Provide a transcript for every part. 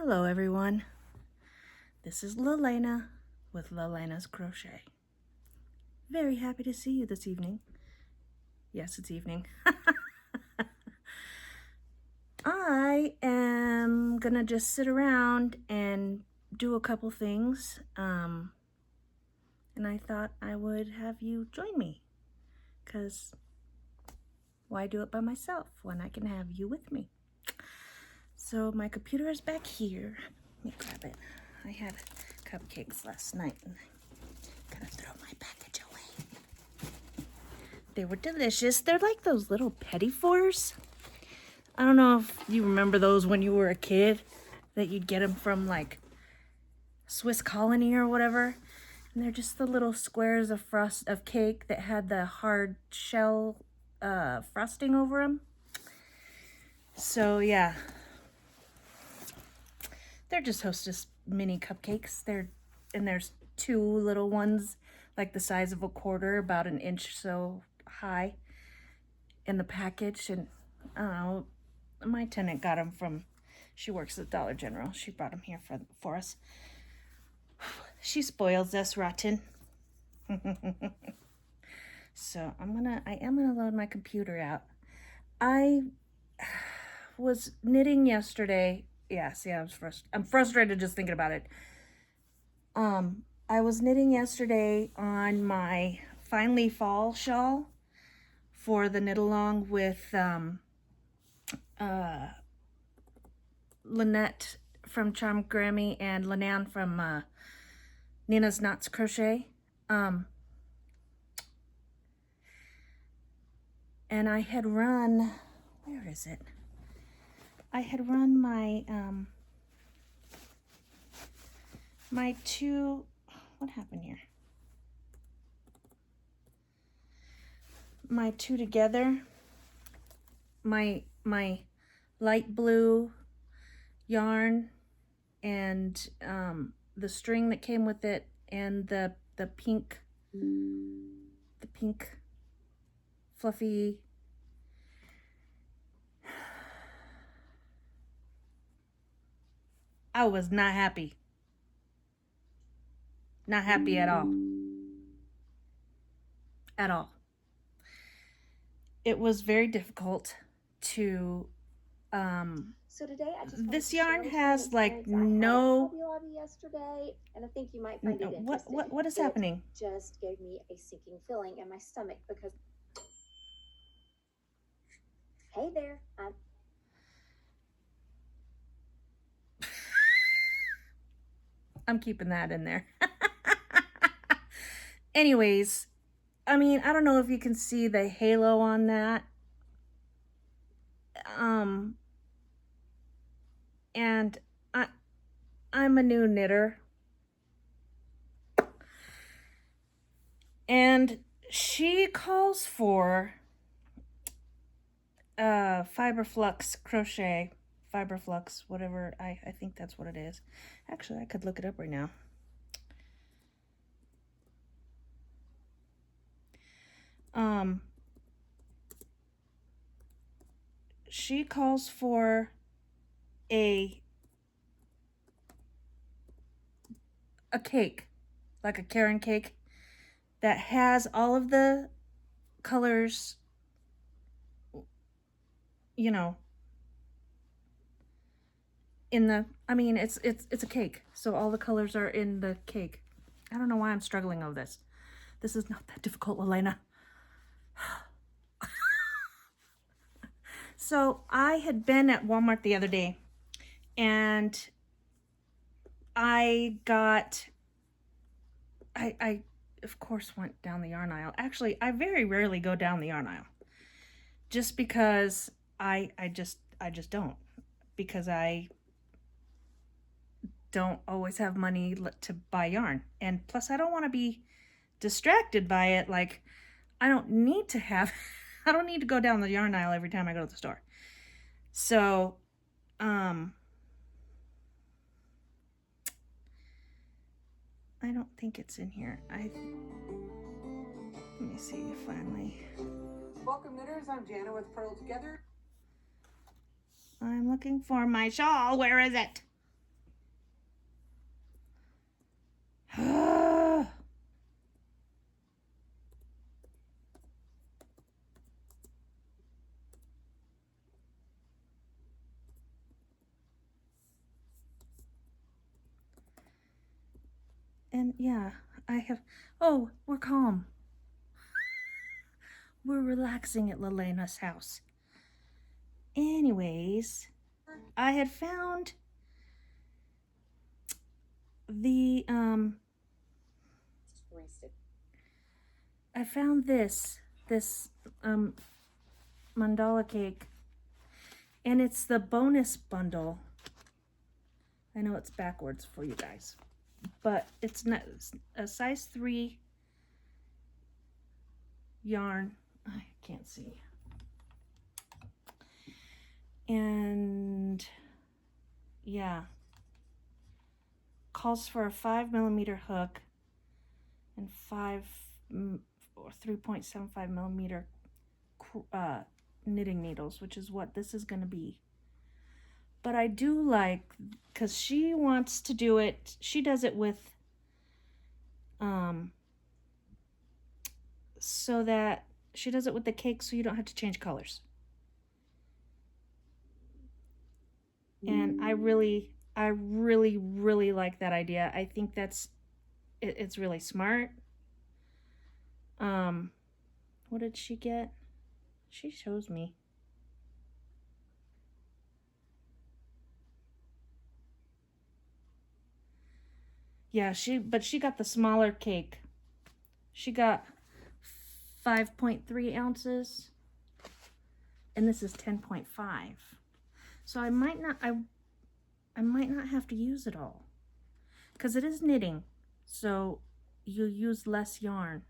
Hello everyone, this is Lalana with lalanascrochet. Very happy to see you this evening. Yes, it's evening. I am gonna just sit around and do a couple things, and I thought I would have you join me, because why do it by myself when I can have you with me? So my computer is back here. Let me grab it. I had cupcakes last night and I'm gonna throw my package away. They were delicious. They're like those little petit fours. I don't know if you remember those when you were a kid, that you'd get them from like Swiss Colony or whatever. And they're just the little squares of cake that had the hard shell frosting over them. So yeah, they're just Hostess mini cupcakes. There's two little ones like the size of a quarter, about an inch so high in the package. And I don't know, my tenant got them from, she works at Dollar General. She brought them here for us. She spoils us rotten. So I am gonna load my computer out. I was knitting yesterday. Yeah, see, I'm frustrated just thinking about it. I was knitting yesterday on my Finally Fall shawl for the knit along with Lynette from Charm Grammy and Lenan from Nina's Knots Crochet. And I had run, where is it? I had run my my two, what happened here? My two together, my light blue yarn and the string that came with it, and the pink fluffy I was not happy. Not happy at all. At all. It was very difficult to so today I just this yarn has like no yesterday, and I think you might find it interesting. What is happening? Just gave me a sinking feeling in my stomach because hey there, I'm keeping that in there. Anyways, I mean, I don't know if you can see the halo on that. And I'm a new knitter. And she calls for Fiberflux crochet. Fiberflux, whatever, I think that's what it is. Actually, I could look it up right now. She calls for a cake, like a Karen cake, that has all of the colors, you know, in the, I mean, it's a cake, so all the colors are in the cake. I don't know why I'm struggling over this. This is not that difficult, Elena. So I had been at Walmart the other day, and I of course went down the yarn aisle. Actually, I very rarely go down the yarn aisle, just because I just don't, because I don't always have money to buy yarn, and plus I don't want to be distracted by it. Like, I don't need to have I don't need to go down the yarn aisle every time I go to the store. So I don't think it's in here. Let me see, finally. Welcome knitters, I'm Jana with Purl Together. I'm looking for my shawl. Where is it? And yeah, I have, oh, we're calm. We're relaxing at Lelena's house. Anyways, I had found the, I found this mandala cake, and it's the bonus bundle. I know it's backwards for you guys, but it's not a size 3 yarn. I can't see. And yeah, calls for a 5mm hook and 3.75mm knitting needles, which is what this is going to be. But I do like, because she wants to do it, she does it with so that she does it with the cake so you don't have to change colors. And I really like that idea. I think that's it's really smart. What did she get? She shows me. Yeah, she got the smaller cake. She got 5.3 ounces, and this is 10.5. So I might not have to use it all, because it is knitting, so you use less yarn.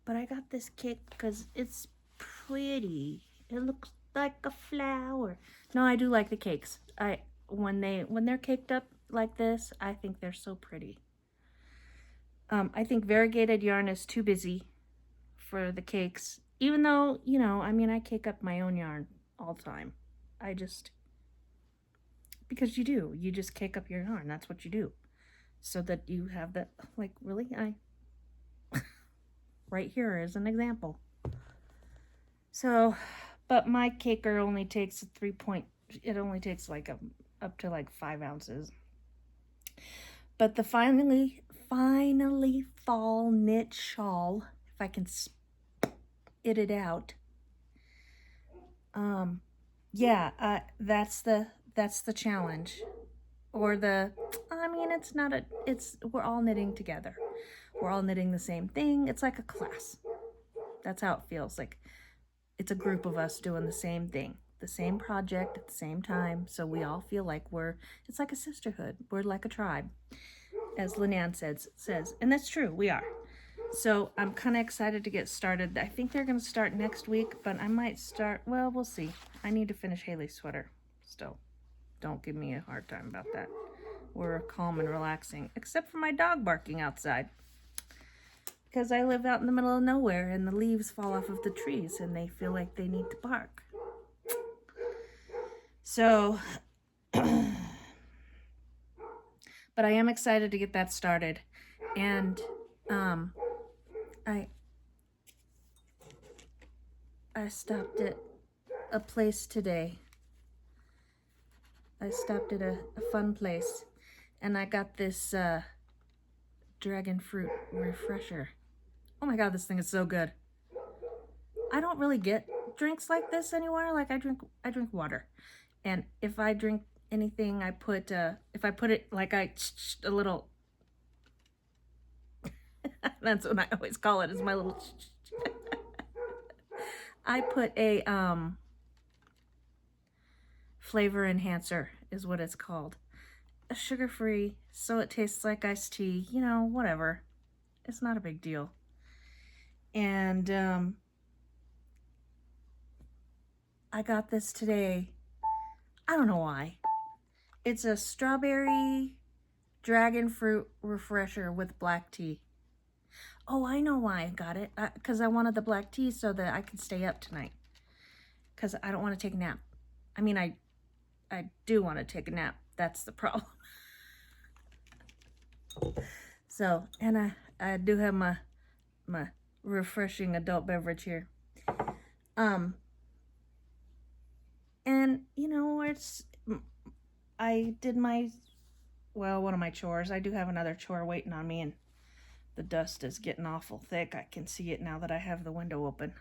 But I got this cake because it's pretty. It looks like a flower. No, I do like the cakes. When they're caked up like this, I think they're so pretty. I think variegated yarn is too busy for the cakes, even though, you know, I mean, I cake up my own yarn all the time. Because you just cake up your yarn. That's what you do. So that you have that, like, really, right here is an example. So, but my caker only takes it only takes like up to like 5 ounces. But the finally fall knit shawl, if I can spit it out. Yeah, that's the challenge. Or we're all knitting together. We're all knitting the same thing. It's like a class. That's how it feels. Like it's a group of us doing the same thing, the same project at the same time. So we all feel like it's like a sisterhood. We're like a tribe, as Linan says. And that's true, we are. So I'm kind of excited to get started. I think they're going to start next week, but I might start, well, we'll see. I need to finish Haley's sweater still. Don't give me a hard time about that. We're calm and relaxing, except for my dog barking outside. Because I live out in the middle of nowhere and the leaves fall off of the trees and they feel like they need to bark. So, but I am excited to get that started. And I stopped at a place today. I stopped at a fun place and I got this dragon fruit refresher. Oh my god, this thing is so good. I don't really get drinks like this anywhere. Like I drink water. And if I drink anything, I put if I put it like a little that's what I always call it, is my little I put a flavor enhancer is what it's called. A sugar-free, so it tastes like iced tea, you know, whatever. It's not a big deal. And I got this today. I don't know why. It's a strawberry dragon fruit refresher with black tea. Oh, I know why I got it. Because I wanted the black tea so that I could stay up tonight. Because I don't want to take a nap. I mean, I do want to take a nap. That's the problem. So, and I do have my refreshing adult beverage here. And you know, I did one of my chores. I do have another chore waiting on me, and the dust is getting awful thick. I can see it now that I have the window open.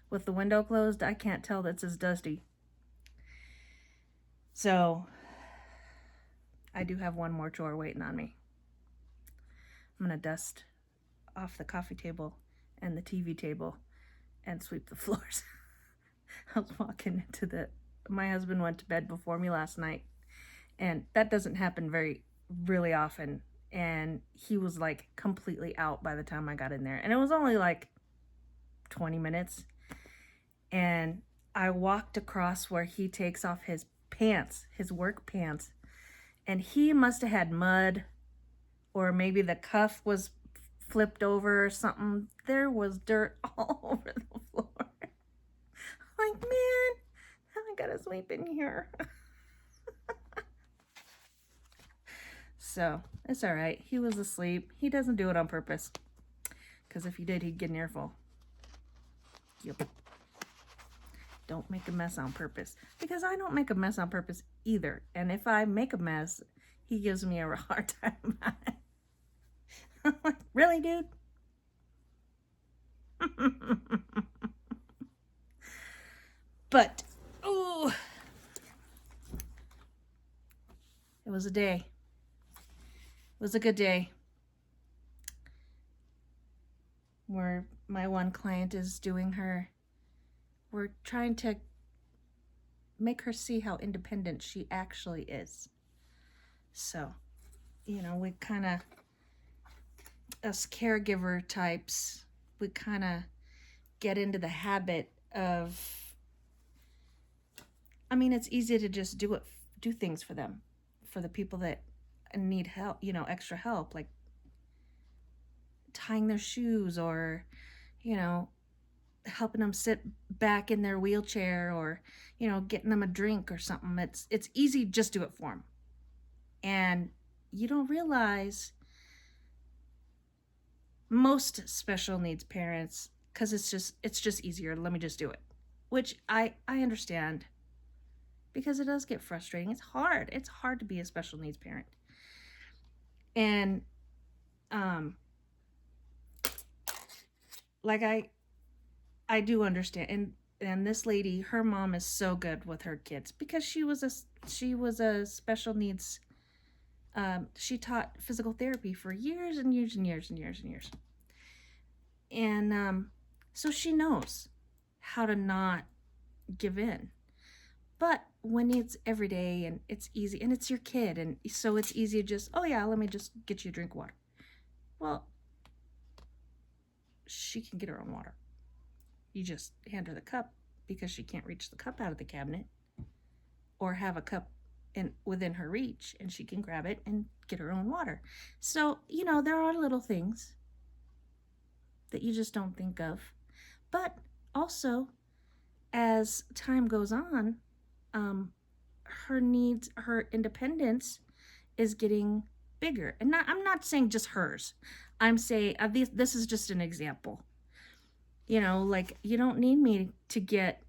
With the window closed, I can't tell that's as dusty. So, I do have one more chore waiting on me. I'm going to dust off the coffee table and the TV table and sweep the floors. I was walking into my husband went to bed before me last night, and that doesn't happen really often. And he was like completely out by the time I got in there. And it was only like 20 minutes. And I walked across where he takes off his pants, his work pants. And he must have had mud, or maybe the cuff was flipped over or something. There was dirt all over the floor. I'm like, man, I gotta sweep in here. So, it's all right. He was asleep. He doesn't do it on purpose. Because if he did, he'd get an earful. Yep. Don't make a mess on purpose. Because I don't make a mess on purpose either. And if I make a mess, he gives me a hard time about it. I'm like, really, dude? But, ooh, it was a day. It was a good day. Where my one client is we're trying to make her see how independent she actually is. So, you know, we kind of, us caregiver types, we kind of get into the habit of, I mean, it's easy to just do things for them, for the people that need help, you know, extra help, like tying their shoes, or, you know, helping them sit back in their wheelchair, or, you know, getting them a drink or something. It's easy, just do it for them. And you don't realize most special needs parents, because it's just easier, let me just do it, which I understand, because it does get frustrating. It's hard to be a special needs parent. And like I do understand. And this lady, her mom is so good with her kids, because she was a special needs. She taught physical therapy for years and years and years and years and years. And so she knows how to not give in. But when it's every day and it's easy, and it's your kid, and so it's easy to just, oh yeah, let me just get you a drink of water. Well, she can get her own water. You just hand her the cup, because she can't reach the cup out of the cabinet, or have a cup within her reach, and she can grab it and get her own water. So, you know, there are little things that you just don't think of. But also, as time goes on, her independence is getting bigger. And I'm not saying just hers. I'm saying, this is just an example. You know, like, you don't need me to get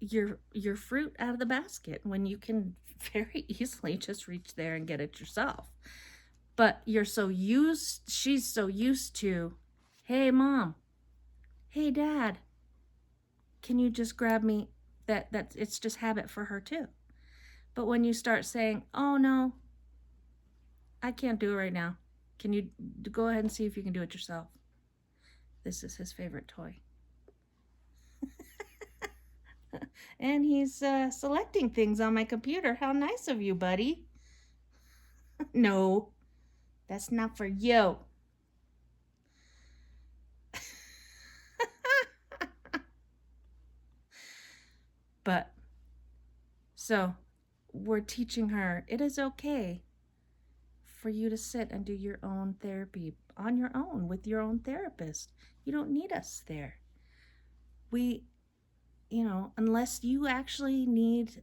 your fruit out of the basket when you can very easily just reach there and get it yourself. But she's so used to, hey mom, hey dad, can you just grab me? That it's just habit for her too. But when you start saying, oh no, I can't do it right now, can you go ahead and see if you can do it yourself? This is his favorite toy. And he's selecting things on my computer. How nice of you, buddy. No, that's not for you. But, so, we're teaching her, it is okay for you to sit and do your own therapy on your own with your own therapist. You don't need us there. We, you know, unless you actually need,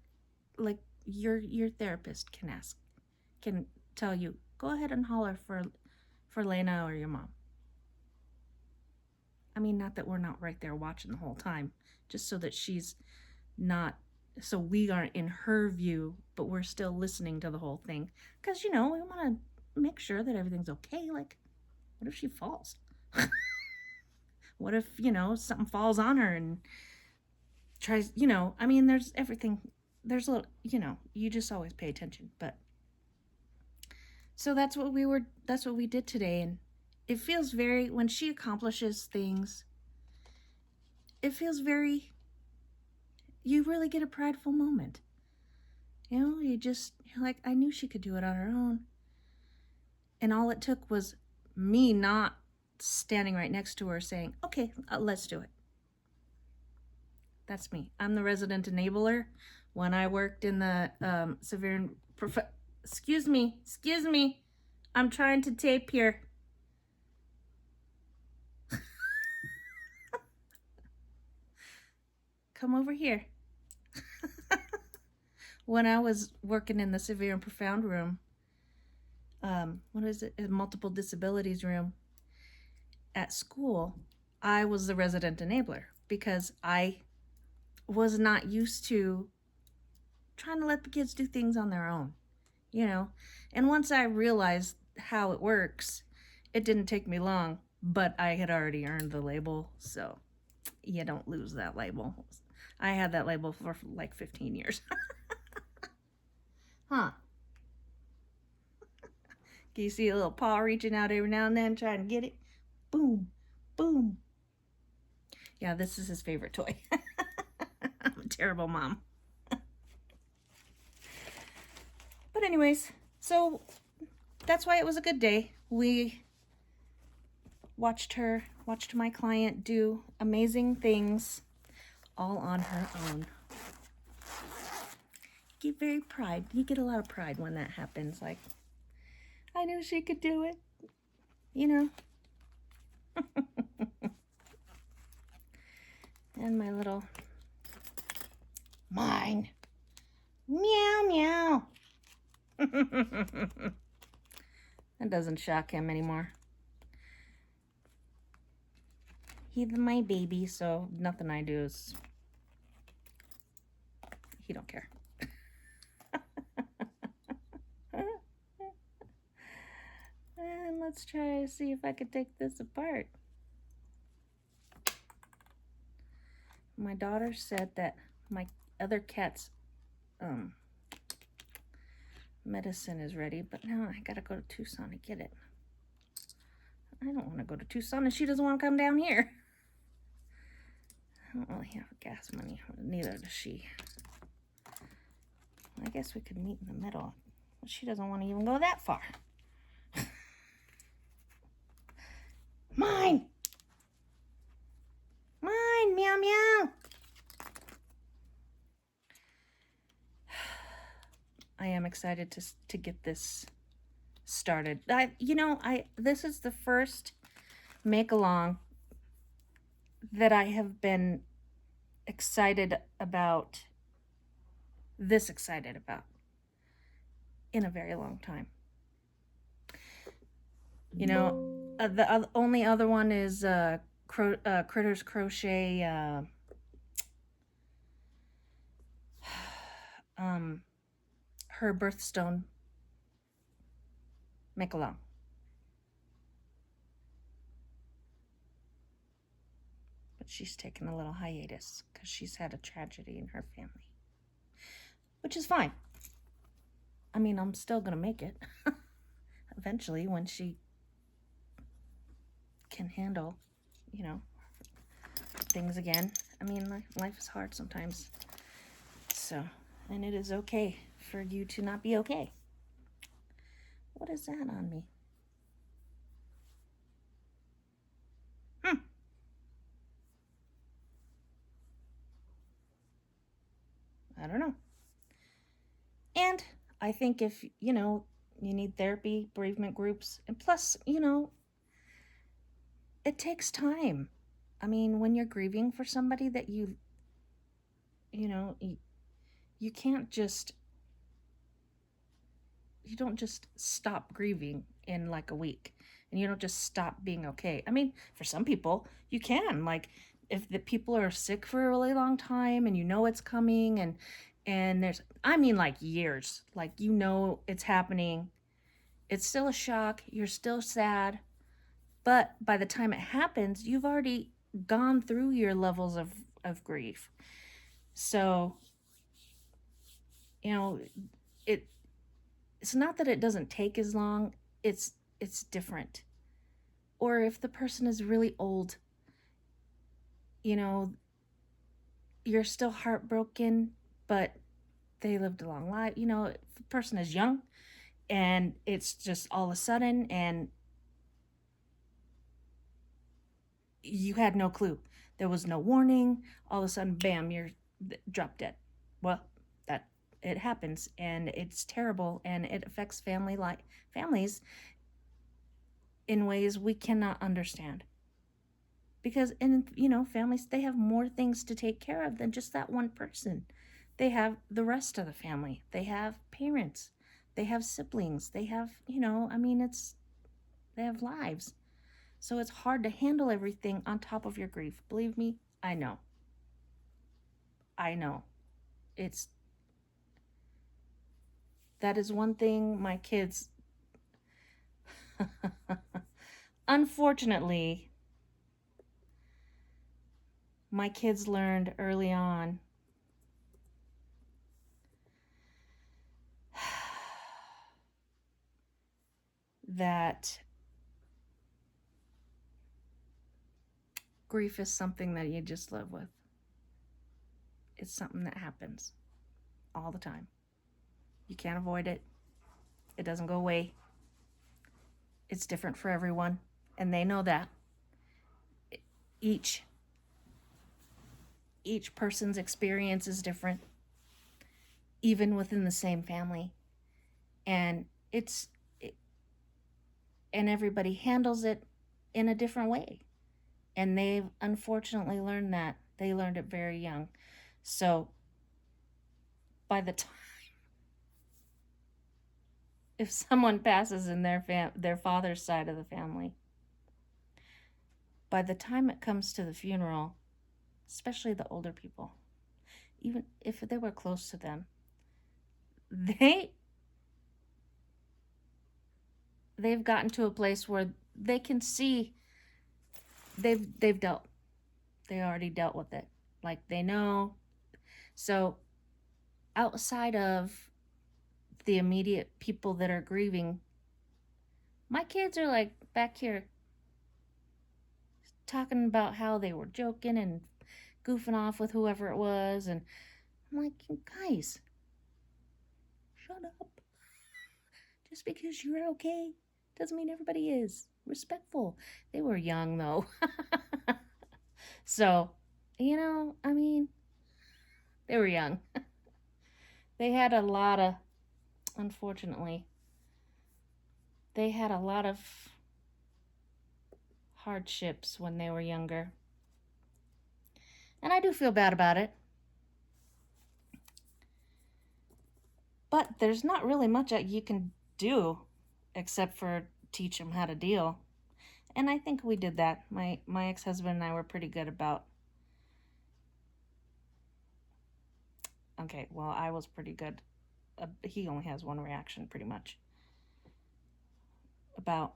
like, your therapist can tell you, go ahead and holler for Lena or your mom. I mean, not that we're not right there watching the whole time, just so that she's not, so we aren't in her view, but we're still listening to the whole thing. Because, we want to make sure that everything's okay. Like, what if she falls? What if, something falls on her and tries, I mean, there's everything. There's a little, you just always pay attention. But so that's what we did today. And it feels very, when she accomplishes things, it feels very, you really get a prideful moment. You're like, I knew she could do it on her own. And all it took was me not standing right next to her saying, okay, let's do it. That's me. I'm the resident enabler. When I worked in the severe excuse me, I'm trying to tape here. Come over here. When I was working in the severe and profound room, what is it? A multiple disabilities room at school, I was the resident enabler because I was not used to trying to let the kids do things on their own, And once I realized how it works, it didn't take me long, but I had already earned the label, so you don't lose that label. I had that label for like 15 years. Huh. Can you see a little paw reaching out every now and then trying to get it? Boom, boom. Yeah, this is his favorite toy. I'm a terrible mom. But anyways, so that's why it was a good day. We watched my client do amazing things all on her own. You get a lot of pride when that happens. Like, I knew she could do it, And my little mine. Meow, meow. That doesn't shock him anymore. He's my baby, so nothing I do is, he don't care. And let's try to see if I could take this apart. My daughter said that my other cat's medicine is ready, but now I gotta go to Tucson to get it. I don't want to go to Tucson, and she doesn't want to come down here. I don't really have gas money, neither does she. I guess we could meet in the middle, but she doesn't want to even go that far. Mine! Mine! Meow, meow! I am excited to get this started. This is the first make-along that I have been excited about in a very long time. The only other one is Critters Crochet her birthstone make-along. But she's taken a little hiatus because she's had a tragedy in her family, which is fine. I mean, I'm still gonna make it eventually when she can handle, things again. I mean, life is hard sometimes. So, and it is okay for you to not be okay. What is that on me? I don't know. And I think if, you need therapy, bereavement groups, and plus, it takes time. I mean, when you're grieving for somebody that you can't just just stop grieving in like a week, and you don't just stop being okay. I mean, for some people you can, like if the people are sick for a really long time and you know it's coming, and there's, I mean, like years, like you know it's happening, it's still a shock, you're still sad, but by the time it happens you've already gone through your levels of grief. So, you know, it it's not that it doesn't take as long, it's different. Or if the person is really old, you know, you're still heartbroken, but they lived a long life. You know, if the person is young and it's just all of a sudden and you had no clue. There was no warning. All of a sudden, bam, you're drop dead. Well, that it happens, and it's terrible, and it affects families in ways we cannot understand. Because in, you know, families, they have more things to take care of than just that one person. They have the rest of the family. They have parents. They have siblings. They have, you know, I mean, they have lives. So it's hard to handle everything on top of your grief. Believe me, I know. I know. It's that is one thing my kids unfortunately my kids learned early on that grief is something that you just live with. It's something that happens all the time. You can't avoid it. It doesn't go away. It's different for everyone, and they know that. Each person's experience is different, even within the same family. And and everybody handles it in a different way. And they've unfortunately learned that. They learned it very young. So by the time if someone passes in their father's side of the family, by the time it comes to the funeral, especially the older people, even if they were close to them, they've gotten to a place where they can see they've dealt, they already dealt with it, like they know. So outside of the immediate people that are grieving, my kids are like back here talking about how they were joking and goofing off with whoever it was, and I'm like, guys, shut up. Just because you're okay doesn't mean everybody is. Respectful. They were young though. So, you know, I mean, they were young. They had a lot of, unfortunately, they had a lot of hardships when they were younger. And I do feel bad about it. But there's not really much that you can do except for teach them how to deal. And I think we did that. My ex-husband and I were pretty good about, okay, well, I was pretty good. He only has one reaction pretty much. About,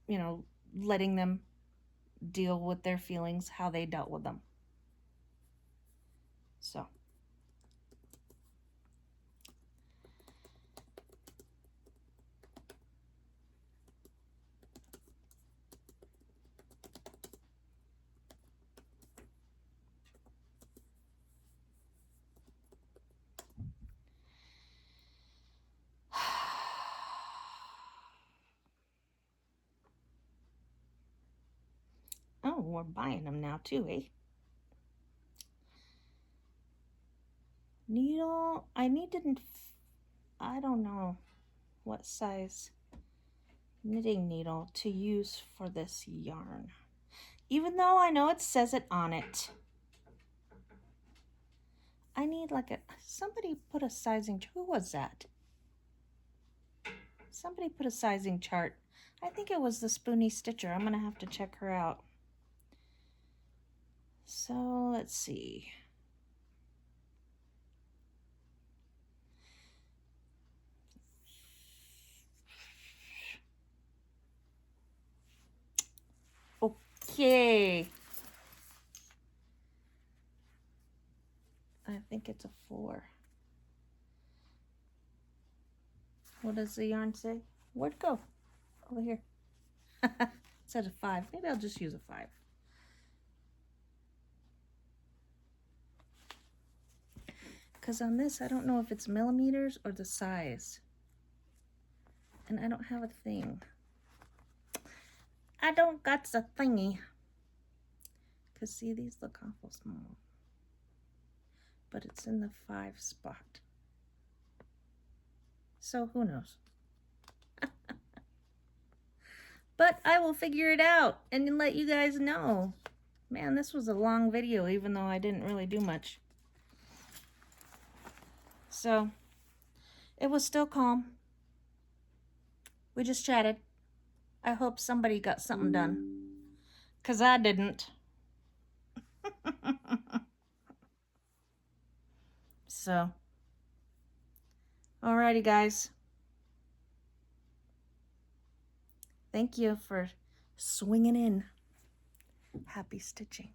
you know, letting them deal with their feelings, how they dealt with them. So. Oh, we're buying them now too, eh? Needle, I don't know what size knitting needle to use for this yarn, even though I know it says it on it. I need like somebody put a sizing, who was that? Somebody put a sizing chart. I think it was the Spoony Stitcher. I'm going to have to check her out. So let's see. Okay. I think it's a 4. What does the yarn say? Where'd it go? Over here. It said a 5. Maybe I'll just use a 5. Because on this, I don't know if it's millimeters or the size. And I don't have a thing. I don't got the thingy. Because see, these look awful small. But it's in the 5 spot. So who knows? But I will figure it out and let you guys know. Man, this was a long video, even though I didn't really do much. So, it was still calm. We just chatted. I hope somebody got something done. 'Cause I didn't. So, alrighty guys. Thank you for swinging in. Happy stitching.